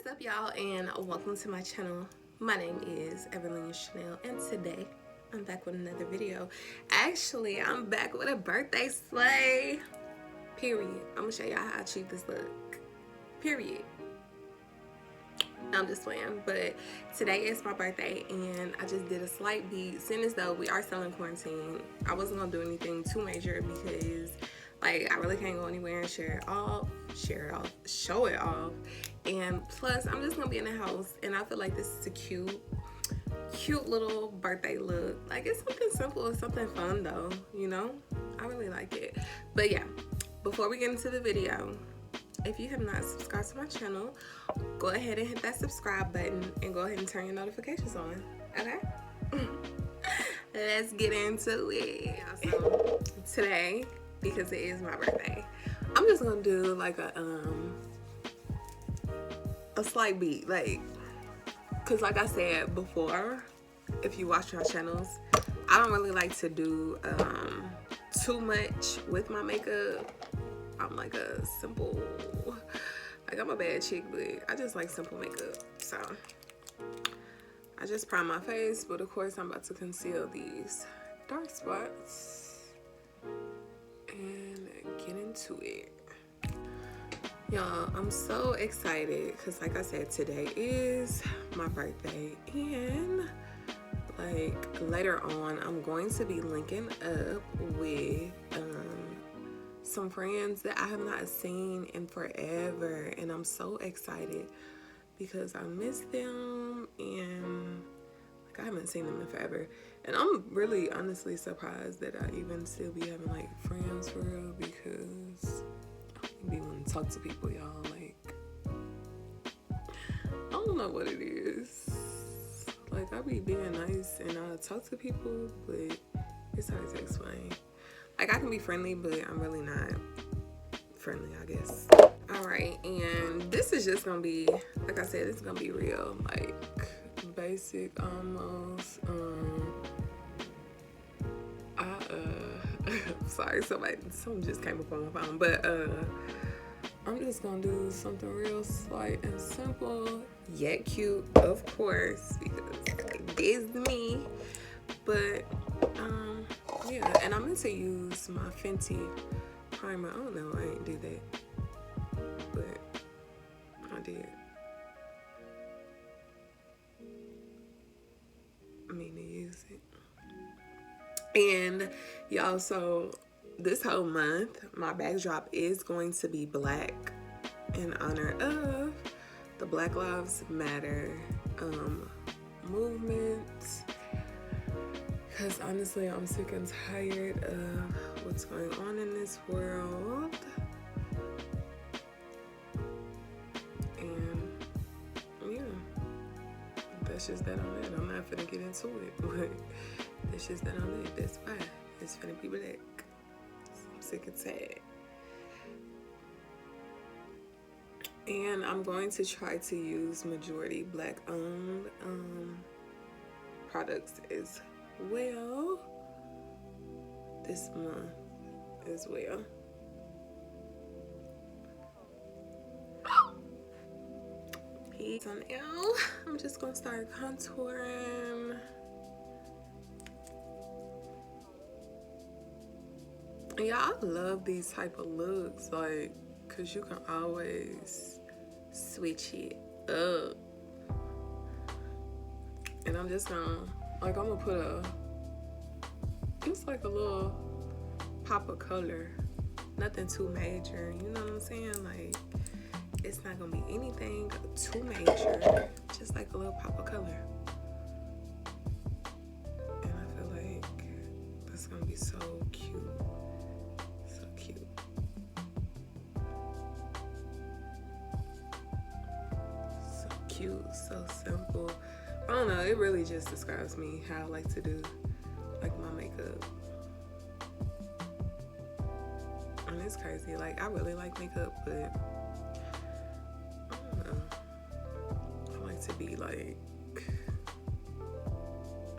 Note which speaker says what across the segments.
Speaker 1: up, y'all, and welcome to my channel. My name is everlenia.chenelle, and today I'm back with another video. Actually, I'm back with a birthday slay. Period. I'm gonna show y'all how cheap this look. Period. I'm just playing, but today is my birthday and I just did a slight beat. Seeing as though we are still in quarantine, I wasn't gonna do anything too major because like I really can't go anywhere and show it off, and plus I'm just gonna be in the house, and I feel like this is a cute little birthday look. Like, it's something simple, it's something fun though, you know. I really like it. But yeah, before we get into the video, if you have not subscribed to my channel, go ahead and hit that subscribe button and go ahead and turn your notifications on, okay? Let's get into it. So today, because it is my birthday, I'm just gonna do like a slight beat, like, cause like I said before, if you watch my channels, I don't really like to do too much with my makeup. I'm like a simple, like I'm a bad chick, but I just like simple makeup. So I just prime my face, but of course I'm about to conceal these dark spots and get into it. Y'all, I'm so excited because like I said, today is my birthday, and like later on I'm going to be linking up with some friends that I have not seen in forever, and I'm so excited because I miss them and like I haven't seen them in forever. And I'm really honestly surprised that I even still be having like friends for real, because I be wanting to talk to people, y'all. Like, I don't know what it is. Like, I be being nice and I talk to people, but it's hard to explain. Like, I can be friendly, but I'm really not friendly, I guess. Alright, and this is just gonna be, like I said, it's gonna be real, like, basic almost. Sorry, something just came up on my phone, but I'm just gonna do something real slight and simple, yet cute, of course, because it's me. But yeah, and I meant to use my Fenty primer. I don't know, I ain't do that, but I did. I mean to use it. And y'all, so this whole month my backdrop is going to be black in honor of the Black Lives Matter movement, because honestly I'm sick and tired of what's going on in this world. And yeah, that's just that on it. I'm not finna get into it, but that's just that on it. That's fine. It's finna be black. I'm sick and sad. And I'm going to try to use majority black owned products as well this month as well. Peace on L. I'm just gonna start contouring. Yeah, I love these type of looks, like, cause you can always switch it up. And I'm just gonna, like, I'm gonna put just like a little pop of color, nothing too major, you know what I'm saying? Like, it's not gonna be anything too major, just like a little pop of color. And I feel like that's gonna be so cute. Cute, so simple. I don't know, it really just describes me how I like to do like my makeup. And it's crazy, like I really like makeup, but I don't know, I like to be like,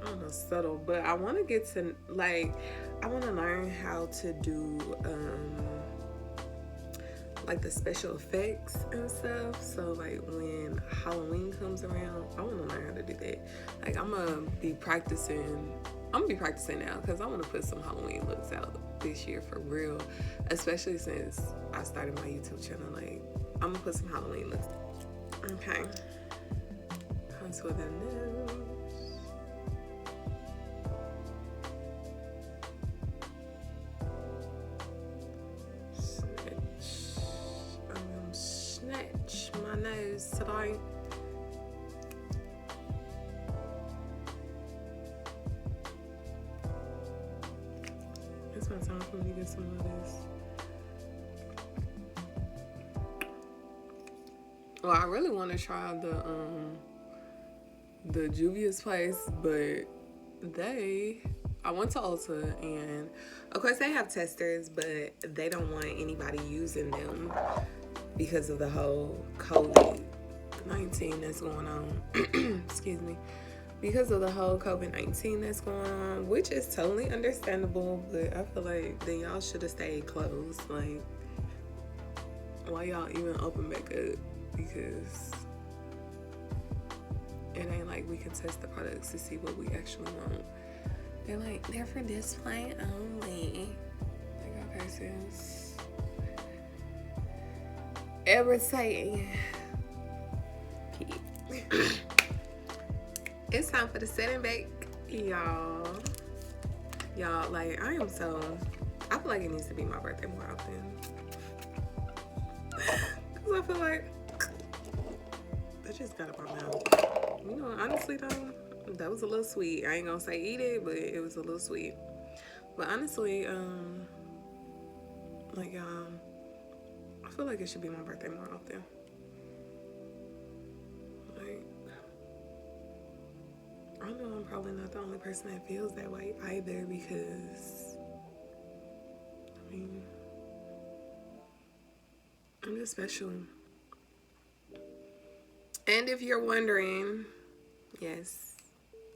Speaker 1: I don't know, subtle. But I want to get to, like, I want to learn how to do like the special effects and stuff. So like when Halloween comes around, I want to learn how to do that. Like I'm gonna be practicing now because I want to put some Halloween looks out this year for real, especially since I started my YouTube channel. Like I'm gonna put some Halloween looks. Okay, contour the nose. Snatch my nose today. It's my time for me to get some of this. Well, I really want to try the JUVIA'S place, but I went to Ulta, and of course they have testers, but they don't want anybody using them because of the whole COVID-19 that's going on. Excuse me. Because of the whole COVID-19 that's going on, which is totally understandable, but I feel like then y'all should have stayed closed. Like, why y'all even open back up? Because it ain't like we can test the products to see what we actually want. They're like, they're for display only. Like, okay, sis. Irritating. It's time for the set and bake, y'all. Y'all, like, I feel like it needs to be my birthday more often. Because I feel like I just got up my mouth. You know, honestly though, that was a little sweet. I ain't gonna say eat it, but it was a little sweet. But honestly, I feel like it should be my birthday more often. Like, I know I'm probably not the only person that feels that way either, because I mean, I'm just special. And if you're wondering, yes,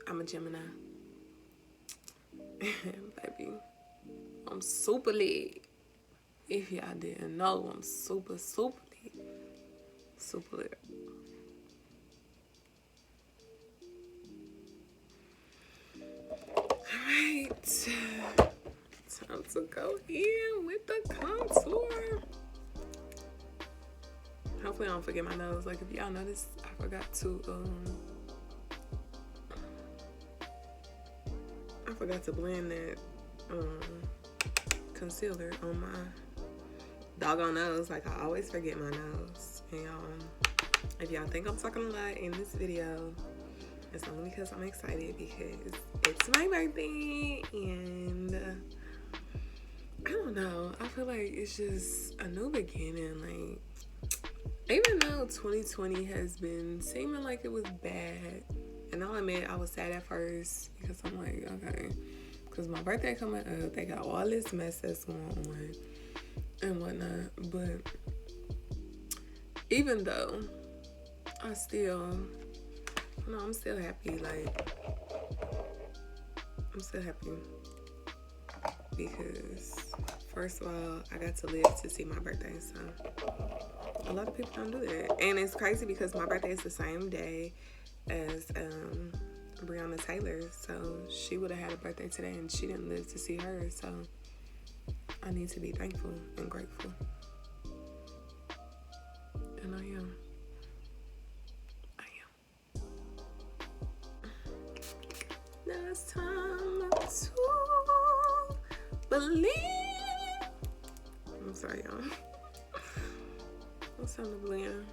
Speaker 1: I'm a Gemini. Baby, I'm super lit. If y'all didn't know, I'm super, super lit. Super lit. Alright. Time to go in with the contour. Hopefully I don't forget my nose. Like, if y'all noticed, I forgot to blend that concealer on my doggone nose. Like, I always forget my nose. And if y'all think I'm talking a lot in this video, it's only because I'm excited because it's my birthday, and I don't know, I feel like it's just a new beginning. Like, even though 2020 has been seeming like it was bad, and I'll admit I was sad at first because I'm like, okay, because my birthday coming up, they got all this mess that's going on and whatnot. But even though I'm still happy. Like, I'm still happy because, first of all, I got to live to see my birthday. So a lot of people don't do that, and it's crazy because my birthday is the same day as Breonna Taylor, so she would have had a birthday today and she didn't live to see her. So I need to be thankful and grateful, and I am. Now it's time to believe. I'm sorry, y'all. It's time to blend.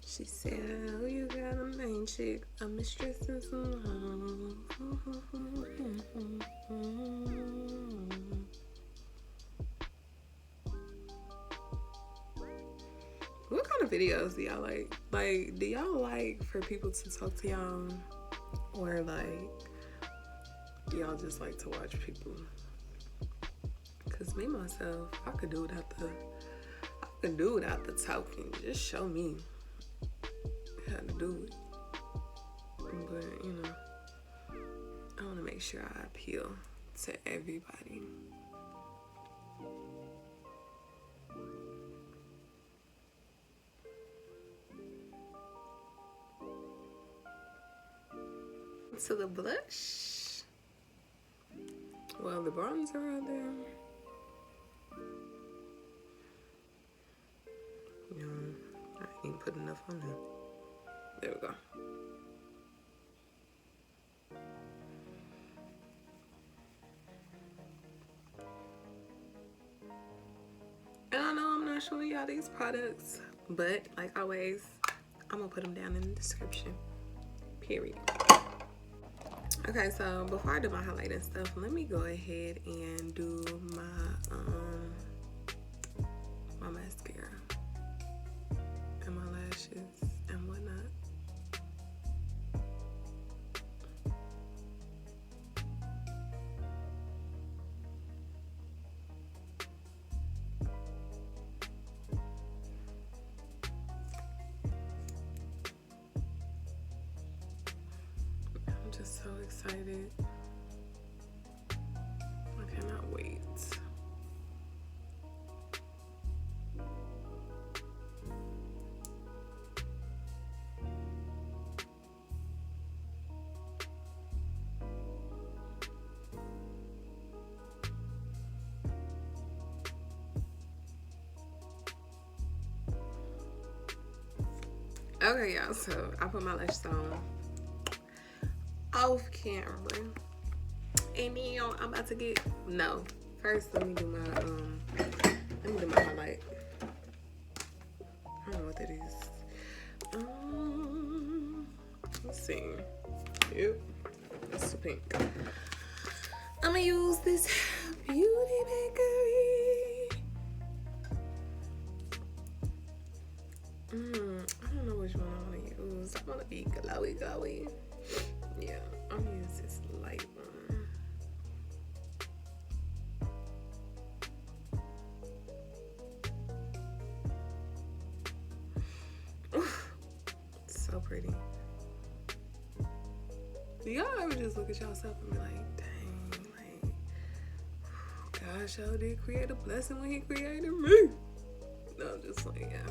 Speaker 1: She said, oh, you got a main chick, a mistress and some love. of videos do y'all like? Like, do y'all like for people to talk to y'all? Or like, do y'all just like to watch people? Cause me myself, I could do without the talking. Just show me how to do it. But you know, I want to make sure I appeal to everybody. To the blush. Well, the bronzer out there. No, I ain't put enough on there. There we go. And I know I'm not showing y'all these products, but like always, I'm gonna put them down in the description. Period. Okay, so before I do my highlight and stuff, let me go ahead and do my my mascara and my lashes and whatnot. I'm just so excited. I cannot wait. Okay, y'all, so I put my lashes on off camera. And then I'm about to get, no, first let me do my highlight. I don't know what that is. Let's see. Yep, that's the pink. I'm gonna use this Beauty Bakerie. I don't know which one I want to use. I want to be glowy. Yeah, I'm gonna use this light one. Oof, so pretty. Do y'all ever just look at yourself and be like, dang, like, gosh, y'all did create a blessing when he created me? No, I'm just like, yeah.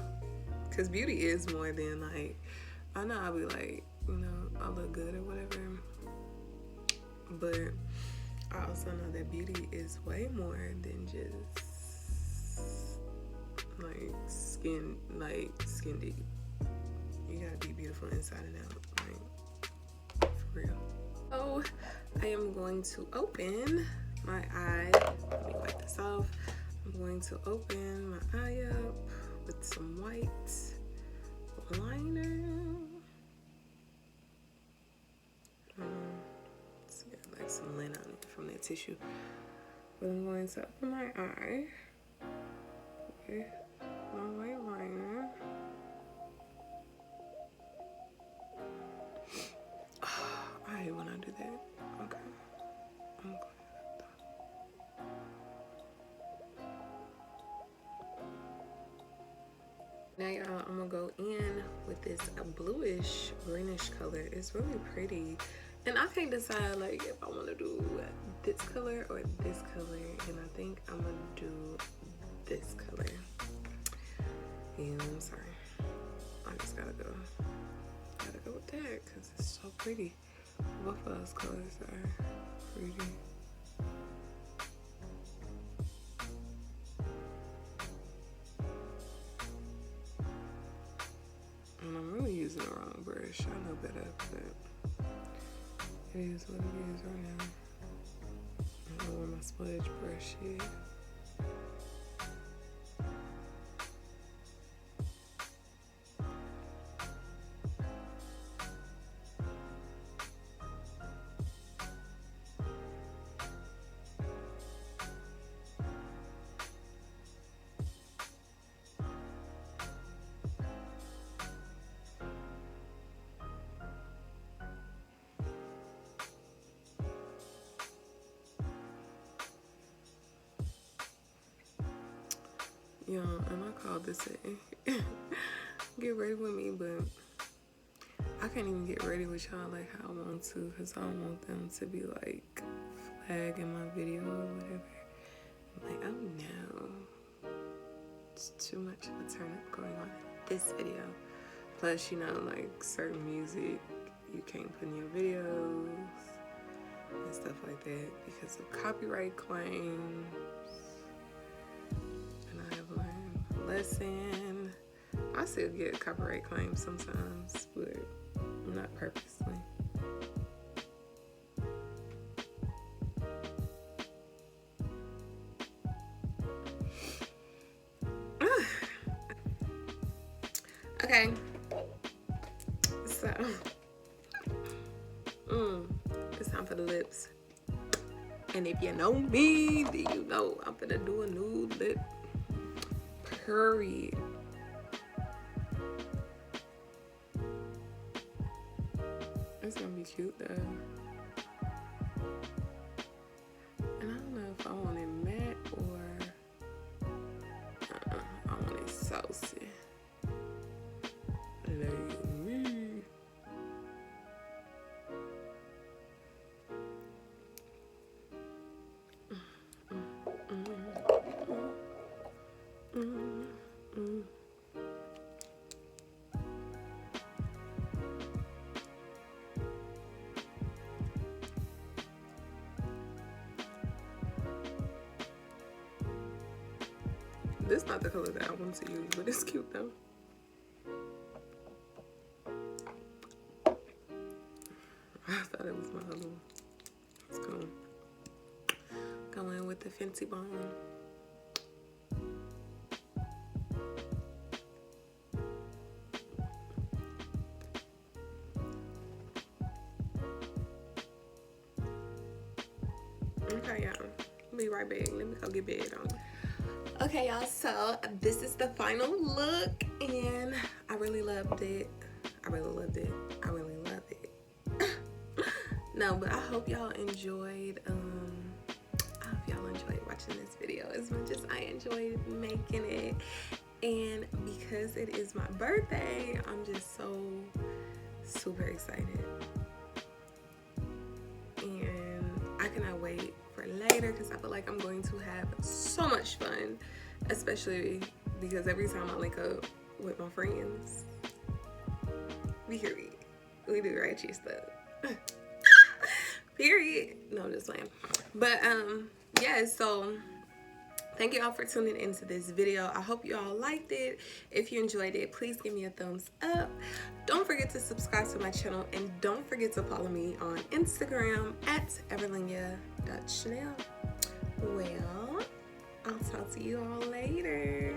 Speaker 1: Because beauty is more than like, I know I'll be like, you know, I look good or whatever. But I also know that beauty is way more than just skin deep. You gotta be beautiful inside and out, like, for real. So I am going to open my eye. Let me wipe this off. I'm going to open my eye up with some white liner. So got like some lint on it from that tissue. But I'm going to open my eye with my white liner. I hate when I do that. Okay. I'm glad. Now y'all, I'm gonna go in with this bluish greenish color. It's really pretty, and I can't decide like if I want to do this color or this color, and I think I'm gonna do this color. And I'm sorry, I just gotta go with that because it's so pretty. Both of those colors are pretty. And I'm really using the wrong brush. I know better, but it is what it is right now. I don't know where my smudge brush is. Yeah, and I called this a get ready with me, but I can't even get ready with y'all like how I want to, because I don't want them to be like flagging my video or whatever. I'm like, oh no, it's too much of a turn up going on in this video. Plus, you know, like certain music you can't put in your videos and stuff like that because of copyright claims. And I have learned a lesson. I still get copyright claims sometimes, but not purposely. Okay, so it's time for the lips. And if you know me, then you know I'm gonna do a nude lip. Period. It's gonna be cute though. And I don't know if I want it matte or I want it saucy. Like me. This is not the color that I want to use, but it's cute though. I thought it was my other one. Let's go. Go in with the Fenty Bomb. Okay, y'all. Be right back. Let me go get bed on. Okay, y'all. So this is the final look, and I really loved it. I really loved it. I really loved it. No, but I hope y'all enjoyed. I hope y'all enjoyed watching this video as much as I enjoyed making it. And because it is my birthday, I'm just so super excited. And I cannot wait for later because I feel like I'm going to have so much fun, especially because every time I link up with my friends, we do ratchet stuff. Period. No, I'm just playing. But yeah, so thank you all for tuning into this video. I hope you all liked it. If you enjoyed it, please give me a thumbs up. Don't forget to subscribe to my channel, and don't forget to follow me on Instagram at everlenia.chenelle. Well, I'll talk to you all later.